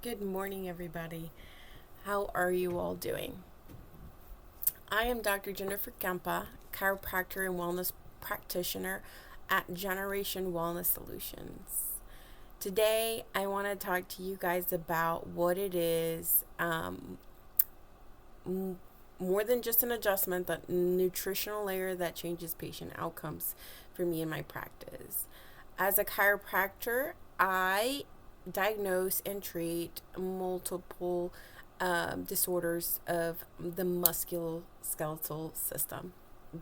Good morning, everybody. How are you all doing? I am Dr. Jennifer Campa, chiropractor and wellness practitioner at Generation Wellness Solutions. Today, I want to talk to you guys about what it is, more than just an adjustment, the nutritional layer that changes patient outcomes for me in my practice. As a chiropractor, I diagnose and treat multiple disorders of the musculoskeletal system.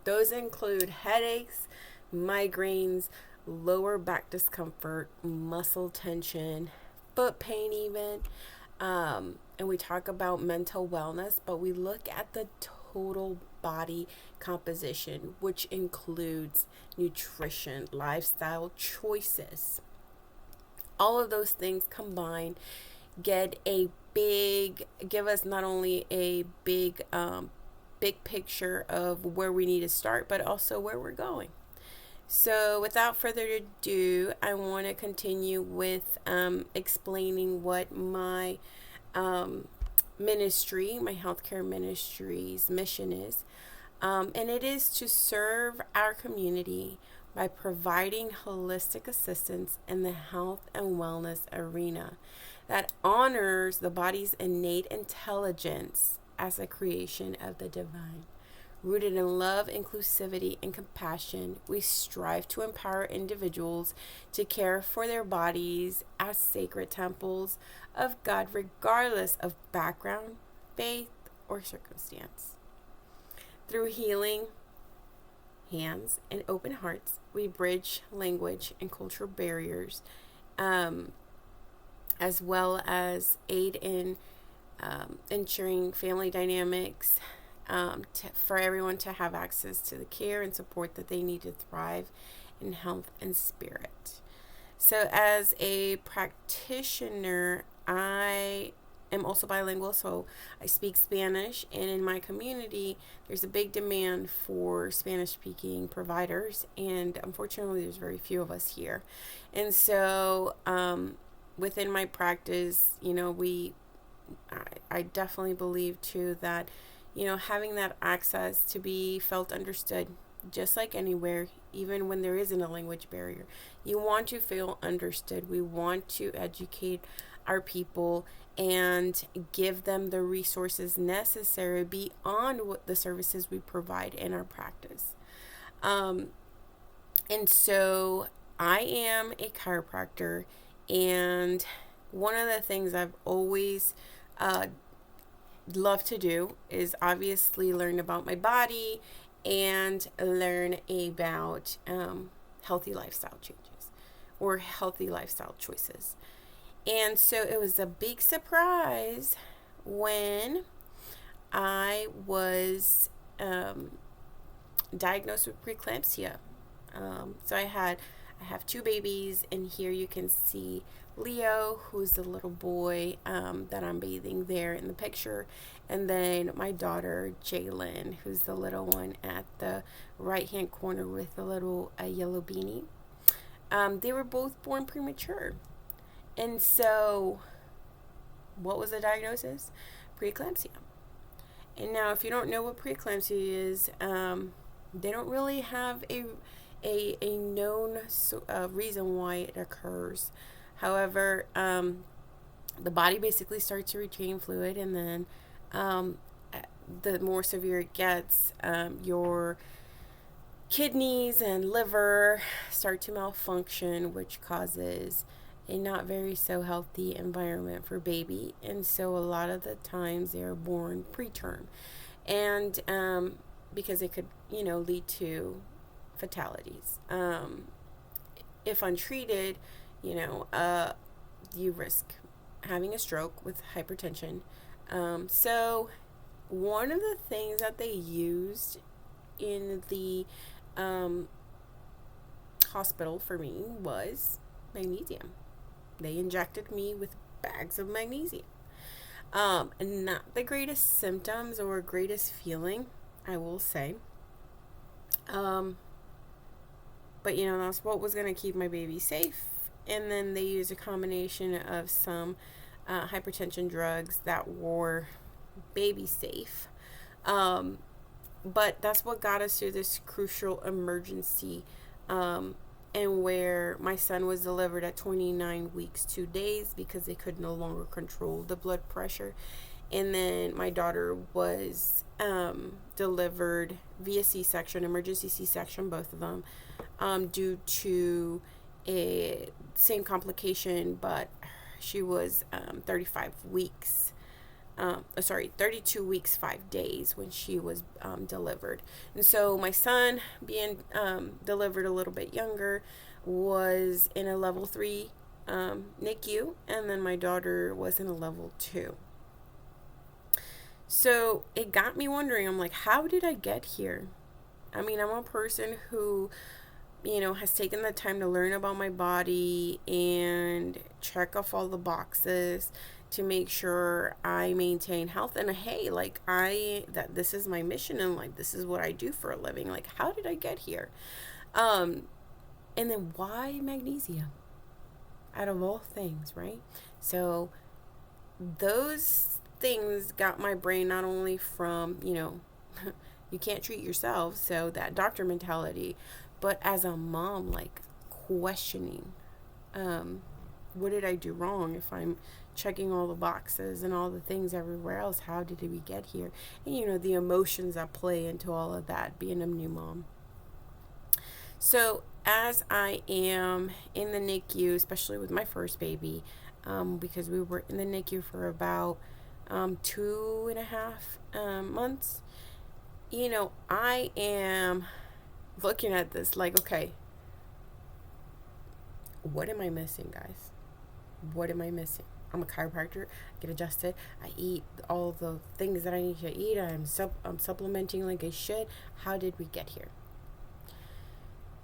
Those include headaches, migraines, lower back discomfort, muscle tension, foot pain, even. And we talk about mental wellness, but we look at the total body composition, which includes nutrition, lifestyle choices. All of those things combined give us not only a big picture of where we need to start, but also where we're going. So without further ado, I want to continue with explaining what my ministry, my healthcare ministry's mission is. And it is to serve our community by providing holistic assistance in the health and wellness arena that honors the body's innate intelligence as a creation of the divine. Rooted in love, inclusivity, and compassion, we strive to empower individuals to care for their bodies as sacred temples of God, regardless of background, faith, or circumstance. Through healing hands and open hearts, we bridge language and cultural barriers, as well as aid in ensuring family dynamics, for everyone to have access to the care and support that they need to thrive in health and spirit. So as a practitioner, I am also bilingual, so I speak Spanish, and in my community there's a big demand for Spanish speaking providers, and unfortunately there's very few of us here. And so within my practice, I definitely believe too that having that access to be felt understood, just like anywhere, even when there isn't a language barrier, you want to feel understood. We want to educate our people and give them the resources necessary beyond what the services we provide in our practice. And so I am a chiropractor, and one of the things I've always love to do is obviously learn about my body and learn about healthy lifestyle changes or healthy lifestyle choices. And so it was a big surprise when I was diagnosed with preeclampsia. So I have two babies, and here you can see Leo, who's the little boy that I'm bathing there in the picture, and then my daughter Jalen, who's the little one at the right hand corner with the little yellow beanie. They were both born premature. And so what was the diagnosis? Preeclampsia. And now, if you don't know what preeclampsia is, they don't really have a known reason why it occurs. However, the body basically starts to retain fluid, and then the more severe it gets, your kidneys and liver start to malfunction, which causes a not very so healthy environment for baby. And so a lot of the times they are born preterm, and because it could lead to fatalities. If untreated, you risk having a stroke with hypertension. So one of the things that they used in the hospital for me was magnesium. They injected me with bags of magnesium. And not the greatest symptoms or greatest feeling, I will say. But that's what was going to keep my baby safe. And then they used a combination of some hypertension drugs that were baby safe. But that's what got us through this crucial emergency, and where my son was delivered at 29 weeks 2 days because they could no longer control the blood pressure. And then my daughter was delivered via C-section, emergency C-section, both of them, due to a same complication, but she was 32 weeks 5 days when she was delivered. And so my son, being delivered a little bit younger, was in a level 3 NICU, and then my daughter was in a level 2. So it got me wondering, I'm like, how did I get here? I mean, I'm a person who, has taken the time to learn about my body and check off all the boxes to make sure I maintain health. And hey, like that this is my mission, and like this is what I do for a living. Like, how did I get here? And then why magnesium? Out of all things, right? So those things got my brain not only from, you can't treat yourself, so that doctor mentality, but as a mom, like questioning, what did I do wrong if I'm checking all the boxes and all the things everywhere else? How did we get here? And the emotions that play into all of that, being a new mom. So as I am in the NICU, especially with my first baby, because we were in the NICU for about 2.5 months, I am looking at this like, okay, what am I missing, guys? What am I missing? I'm a chiropractor. I get adjusted. I eat all the things that I need to eat. I'm supplementing like I should. How did we get here?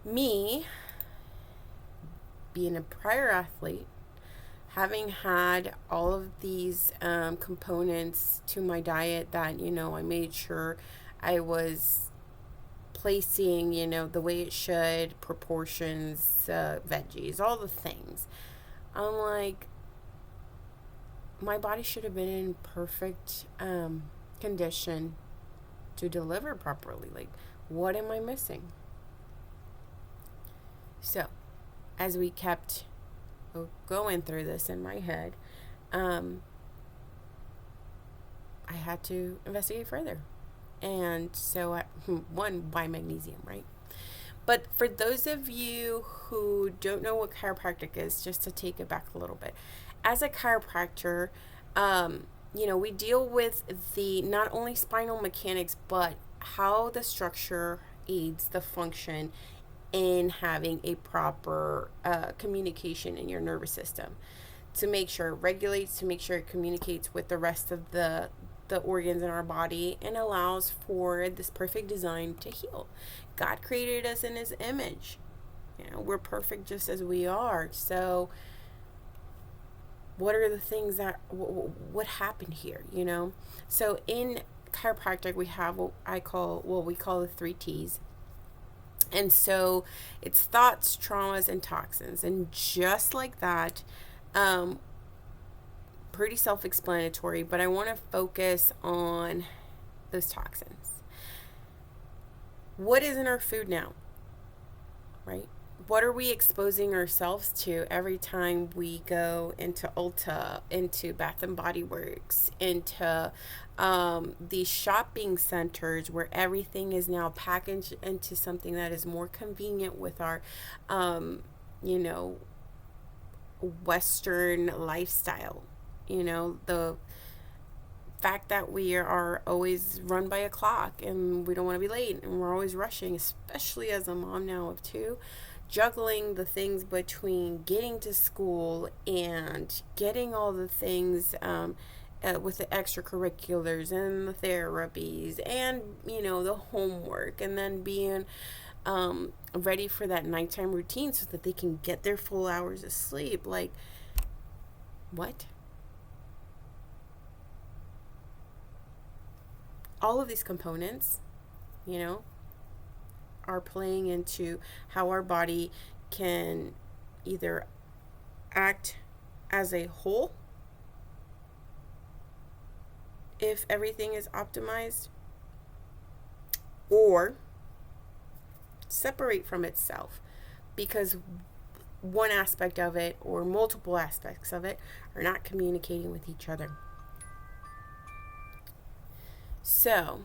Me, being a prior athlete, having had all of these components to my diet that, I made sure I was placing, the way it should, proportions, veggies, all the things. I'm like, my body should have been in perfect condition to deliver properly. Like, what am I missing? So, as we kept going through this in my head, I had to investigate further. And so, one, why magnesium, right? But for those of you who don't know what chiropractic is, just to take it back a little bit, as a chiropractor, we deal with the not only spinal mechanics, but how the structure aids the function in having a proper communication in your nervous system, to make sure it regulates, to make sure it communicates with the rest of the organs in our body, and allows for this perfect design to heal. God created us in his image. We're perfect just as we are. So what are the things that, what happened here, So in chiropractic, we have what we call the 3 T's. And so it's thoughts, traumas, and toxins. And just like that, pretty self-explanatory, but I want to focus on those toxins. What is in our food now, right? What are we exposing ourselves to every time we go into Ulta, into Bath and Body Works, into these shopping centers where everything is now packaged into something that is more convenient with our, Western lifestyle. The fact that we are always run by a clock and we don't want to be late and we're always rushing, especially as a mom now of 2, juggling the things between getting to school and getting all the things with the extracurriculars and the therapies and, the homework, and then being ready for that nighttime routine so that they can get their full hours of sleep. Like, what? All of these components, are playing into how our body can either act as a whole if everything is optimized, or separate from itself because one aspect of it or multiple aspects of it are not communicating with each other. So,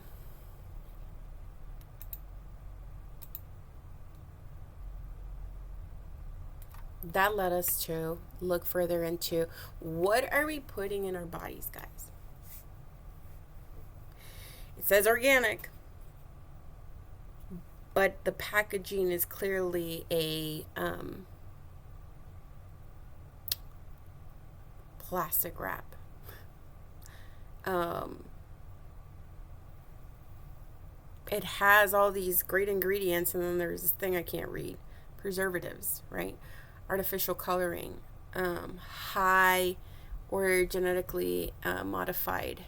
that led us to look further into what are we putting in our bodies, guys? It says organic, but the packaging is clearly a plastic wrap. It has all these great ingredients, and then there's this thing I can't read: preservatives, right? Artificial coloring, high or genetically modified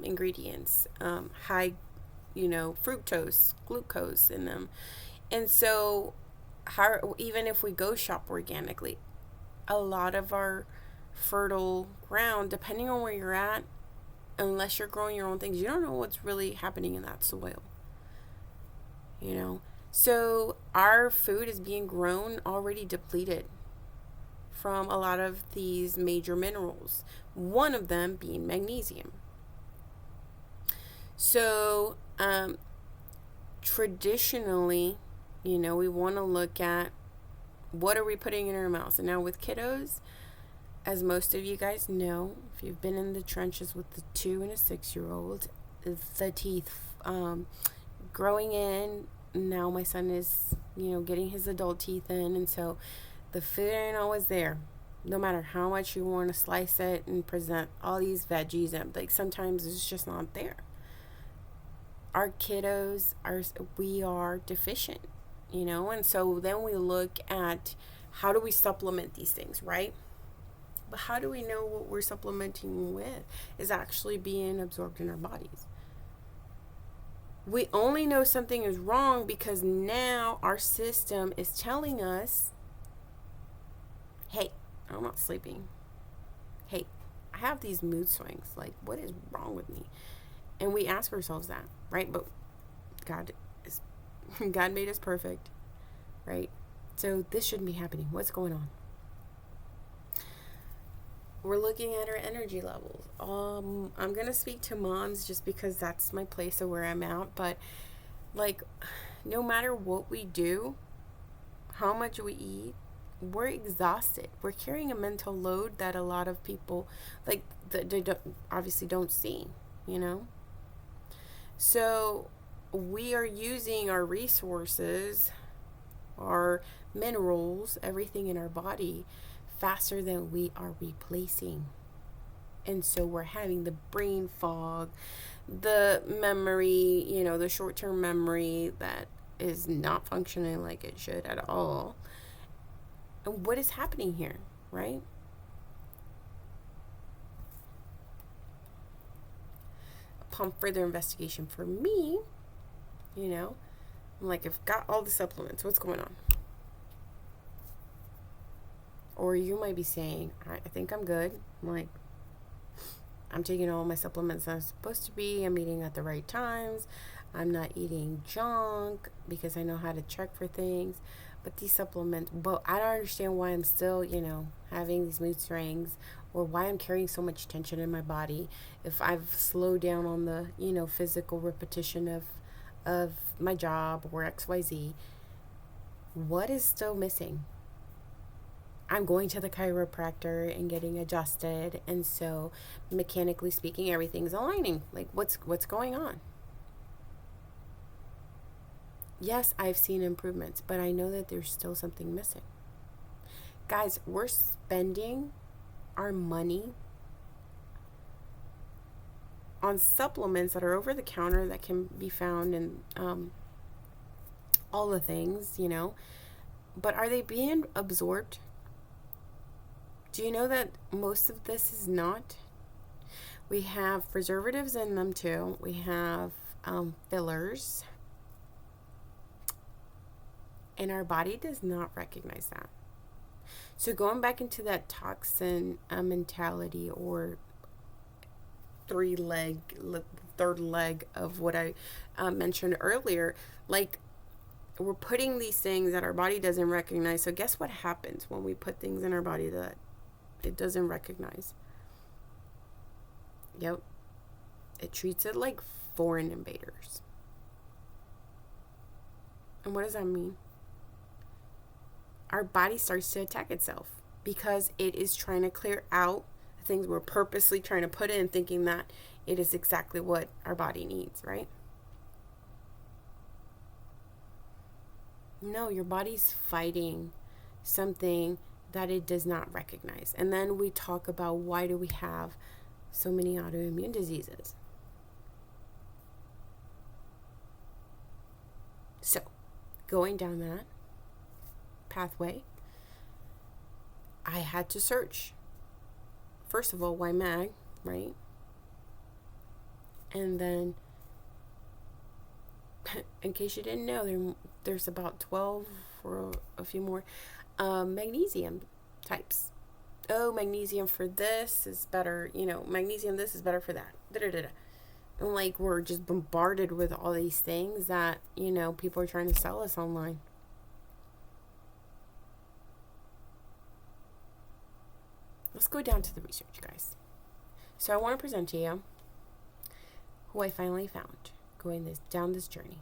ingredients, high, fructose, glucose in them. And so, even if we go shop organically, a lot of our fertile ground, depending on where you're at, unless you're growing your own things, you don't know what's really happening in that soil. So our food is being grown already depleted from a lot of these major minerals, one of them being magnesium. So traditionally, we want to look at what are we putting in our mouths. And now with kiddos, as most of you guys know, if you've been in the trenches with the 2 and a 6-year-old, the teeth growing in. Now my son is, getting his adult teeth in, and so the food ain't always there. No matter how much you want to slice it and present all these veggies, and sometimes it's just not there. Our kiddos we are deficient, and so then we look at how do we supplement these things, right? But how do we know what we're supplementing with is actually being absorbed in our bodies? We only know something is wrong because now our system is telling us, hey, I'm not sleeping. Hey, I have these mood swings. What is wrong with me? And we ask ourselves that, right? But God made us perfect, right? So this shouldn't be happening. What's going on? We're looking at our energy levels. I'm going to speak to moms just because that's my place of where I'm at. But, no matter what we do, how much we eat, we're exhausted. We're carrying a mental load that a lot of people, they obviously don't see, So, we are using our resources, our minerals, everything in our body faster than we are replacing. And so we're having the brain fog, the memory, the short-term memory that is not functioning like it should at all. And what is happening here, right? Upon further investigation for me, I'm I've got all the supplements. What's going on? Or you might be saying, I think I'm good. I'm taking all my supplements I'm supposed to be. I'm eating at the right times. I'm not eating junk because I know how to check for things. But these supplements, but I don't understand why I'm still, having these mood swings, or why I'm carrying so much tension in my body if I've slowed down on the, physical repetition of my job or XYZ. What is still missing? I'm going to the chiropractor and getting adjusted, and so mechanically speaking, everything's aligning. What's going on? Yes, I've seen improvements, but I know that there's still something missing. Guys, we're spending our money on supplements that are over the counter that can be found in all the things, but are they being absorbed? Do you know that most of this is not? We have preservatives in them too. We have fillers. And our body does not recognize that. So going back into that toxin mentality or third leg of what I mentioned earlier. Like, we're putting these things that our body doesn't recognize. So guess what happens when we put things in our body that it doesn't recognize? Yep. It treats it like foreign invaders. And what does that mean? Our body starts to attack itself because it is trying to clear out the things we're purposely trying to put in, thinking that it is exactly what our body needs, right? No, your body's fighting something that it does not recognize. And then we talk about, why do we have so many autoimmune diseases? So, going down that pathway, I had to search. First of all, why MAG, right? And then, in case you didn't know, there's about 12 or a few more magnesium types. Oh, magnesium for this is better, magnesium this is better for that. Da-da-da-da. And like, we're just bombarded with all these things that, people are trying to sell us online. Let's go down to the research, guys. So I want to present to you who I finally found going down this journey.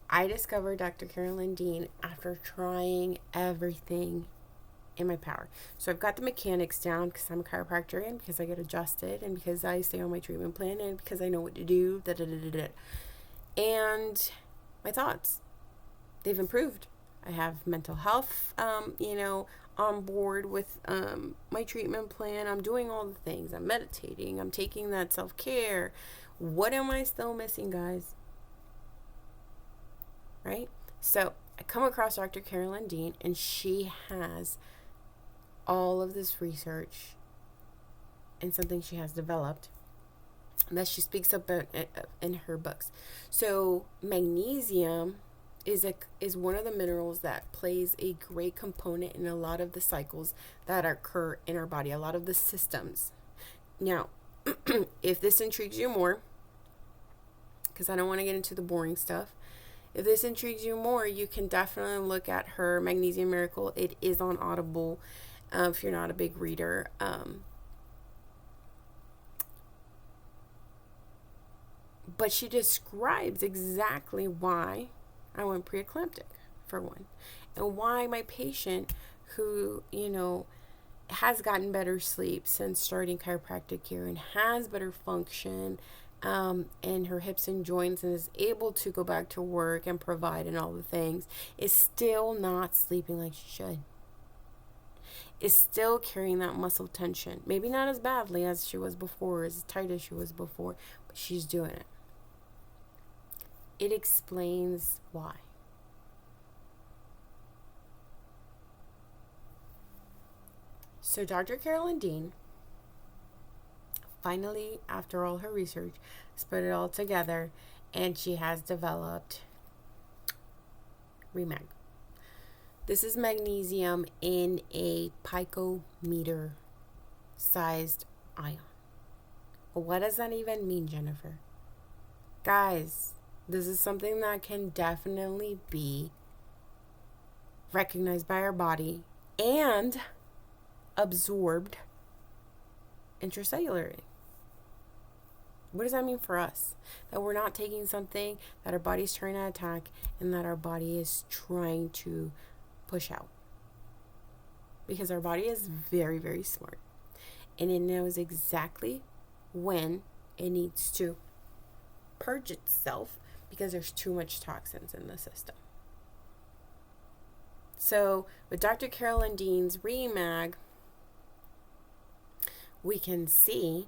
I discovered Dr. Carolyn Dean after trying everything in my power. So I've got the mechanics down because I'm a chiropractor, and because I get adjusted, and because I stay on my treatment plan, and because I know what to do. And my thoughts, they've improved. I have mental health, on board with my treatment plan. I'm doing all the things. I'm meditating. I'm taking that self-care. What am I still missing, guys? Right? So I come across Dr. Carolyn Dean, and she has all of this research and something she has developed that she speaks about in her books. So magnesium is one of the minerals that plays a great component in a lot of the cycles that occur in our body, a lot of the systems. Now, if this intrigues you more, because I don't want to get into the boring stuff, if this intrigues you more, you can definitely look at her Magnesium Miracle. It is on Audible, if you're not a big reader. But she describes exactly why I went preeclamptic, for one, and why my patient who, has gotten better sleep since starting chiropractic care and has better function in her hips and joints and is able to go back to work and provide and all the things, is still not sleeping like she should. Is still carrying that muscle tension. Maybe not as badly as she was before, as tight as she was before, but she's doing it. It explains why. So Dr. Carolyn Dean, finally, after all her research, has put it all together, and she has developed Remag. This is magnesium in a picometer sized ion. What does that even mean, Jennifer? Guys, this is something that can definitely be recognized by our body and absorbed intracellularly. What does that mean for us? That we're not taking something that our body's trying to attack and that our body is trying to push out. Because our body is very, very smart. And it knows exactly when it needs to purge itself because there's too much toxins in the system. So with Dr. Carolyn Dean's Remag, we can see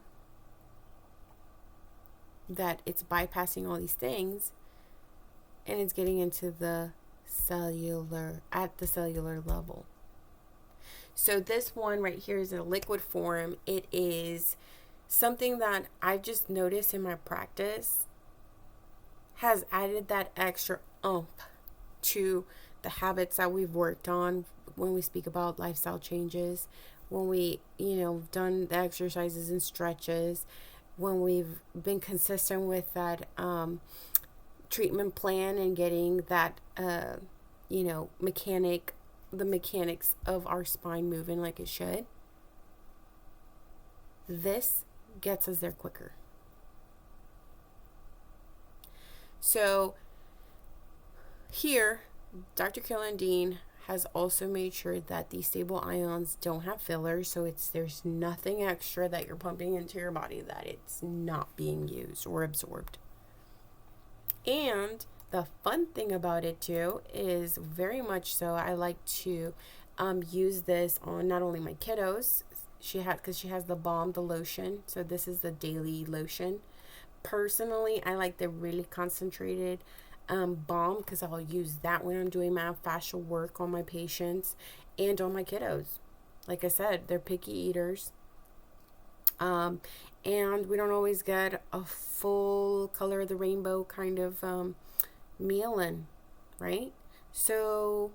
that it's bypassing all these things and it's getting into the cellular level. So this one right here is in a liquid form. It is something that I've just noticed in my practice has added that extra oomph to the habits that we've worked on when we speak about lifestyle changes, when we've done the exercises and stretches, when we've been consistent with that treatment plan and getting that, the mechanics of our spine moving like it should, this gets us there quicker. So here, Dr. Carolyn Dean has also made sure that these stable ions don't have fillers, so there's nothing extra that you're pumping into your body that it's not being used or absorbed. And the fun thing about it too is, very much so, I like to use this on not only my kiddos. Because she has the balm, the lotion. So this is the daily lotion. Personally, I like the really concentrated balm, because I'll use that when I'm doing myofascial work on my patients and on my kiddos. Like I said, they're picky eaters. And we don't always get a full color of the rainbow kind of meal in, right? So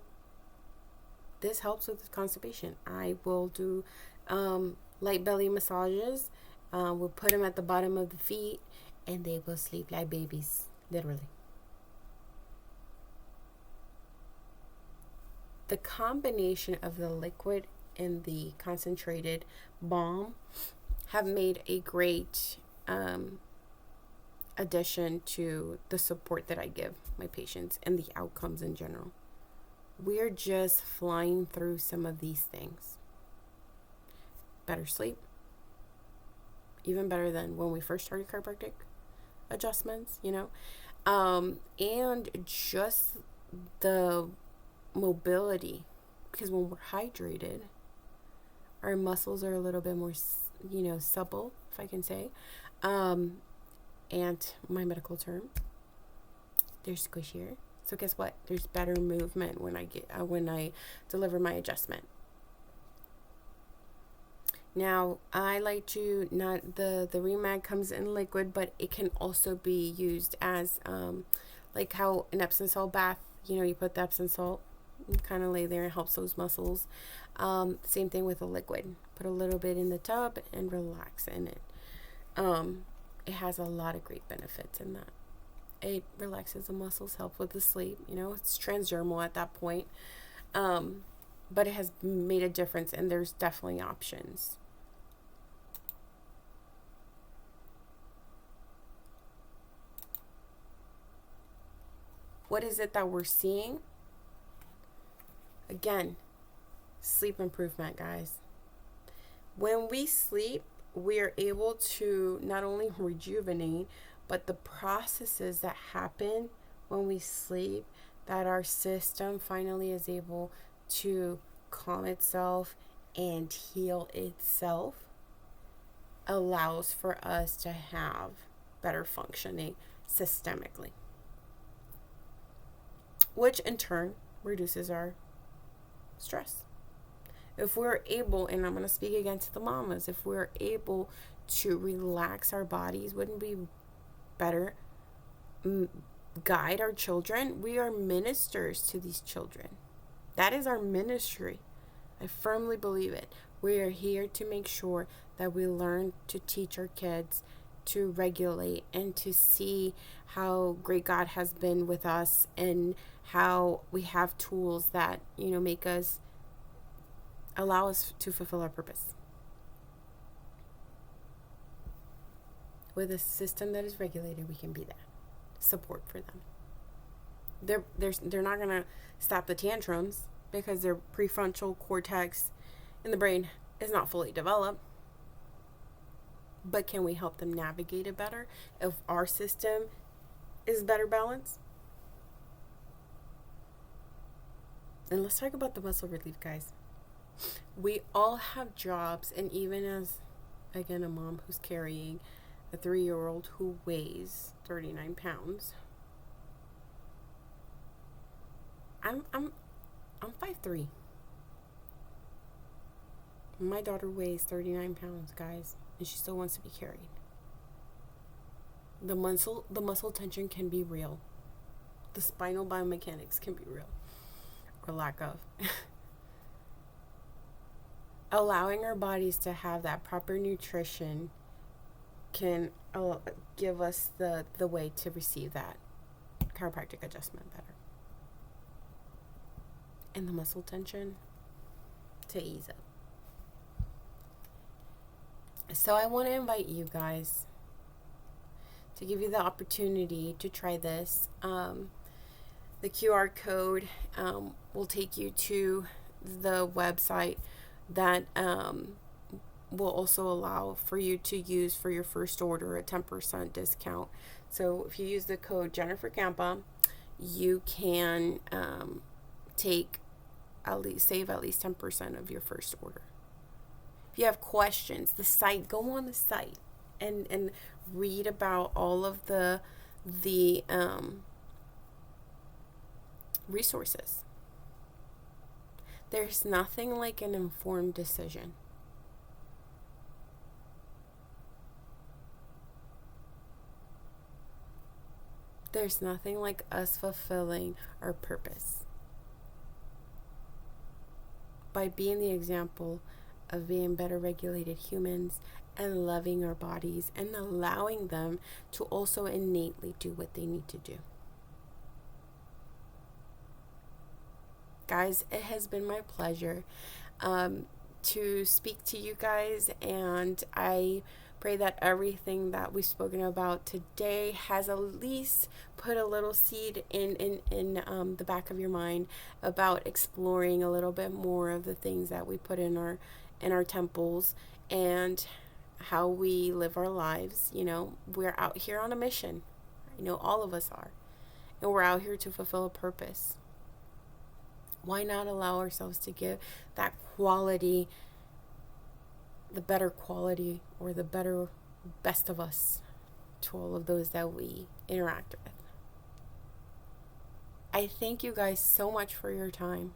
this helps with constipation. I will do light belly massages. We'll put them at the bottom of the feet, and they will sleep like babies, literally. The combination of the liquid and the concentrated balm have made a great addition to the support that I give my patients and the outcomes in general. We're just flying through some of these things. Better sleep, even better than when we first started chiropractic adjustments, and just the mobility, because when we're hydrated, our muscles are a little bit more, supple, if I can say, and my medical term, they're squishier. So guess what? There's better movement when I deliver my adjustment. Now, I like to, not the Remag comes in liquid, but it can also be used as, like how an Epsom salt bath, you put the Epsom salt, and kind of lay there, and helps those muscles. Same thing with a liquid. Put a little bit in the tub and relax in it. It has a lot of great benefits in that. It relaxes the muscles, helps with the sleep. It's transdermal at that point. But it has made a difference, and there's definitely options. What is it that we're seeing? Again, sleep improvement, guys. When we sleep, we are able to not only rejuvenate, but the processes that happen when we sleep, that our system finally is able to calm itself and heal itself, allows for us to have better functioning systemically, which in turn reduces our stress. If we're able, and I'm going to speak again to the mamas, if we're able to relax our bodies, wouldn't we better guide our children? We are ministers to these children. That is our ministry. I firmly believe it. We are here to make sure that we learn to teach our kids to regulate and to see how great God has been with us, and how we have tools that, allow us to fulfill our purpose. With a system that is regulated, we can be that support for them. They're not going to stop the tantrums because their prefrontal cortex in the brain is not fully developed. But can we help them navigate it better if our system is better balanced? And let's talk about the muscle relief, guys. We all have jobs, and even as, again, a mom who's carrying a 3-year-old who weighs 39 pounds, I'm 5'3". My daughter weighs 39 pounds, guys, and she still wants to be carried. The muscle tension can be real. The spinal biomechanics can be real, or lack of. allowing our bodies to have that proper nutrition can give us the way to receive that chiropractic adjustment better. And the muscle tension to ease up. So I want to invite you guys to give you the opportunity to try this. The QR code will take you to the website that will also allow for you to use for your first order a 10% discount. So if you use the code Jennifer Campa, you can save at least 10% of your first order. If you have questions, go on the site and read about all of the resources. There's nothing like an informed decision. There's nothing like us fulfilling our purpose by being the example of being better regulated humans and loving our bodies and allowing them to also innately do what they need to do. Guys, it has been my pleasure to speak to you guys, and I pray that everything that we've spoken about today has at least put a little seed in the back of your mind about exploring a little bit more of the things that we put in our temples and how we live our lives. You know, we're out here on a mission. I know all of us are, and we're out here to fulfill a purpose. Why not allow ourselves to give that quality, the better quality, or the best of us to all of those that we interact with? I thank you guys so much for your time.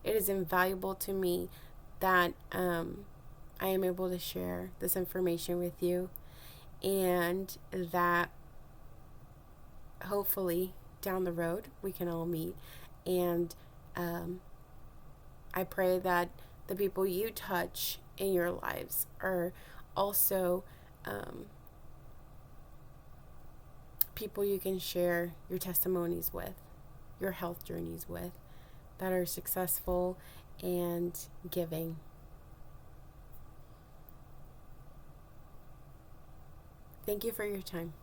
It is invaluable to me that I am able to share this information with you, and that hopefully down the road we can all meet. And I pray that the people you touch in your lives are also people you can share your testimonies with, your health journeys with, that are successful and giving. Thank you for your time.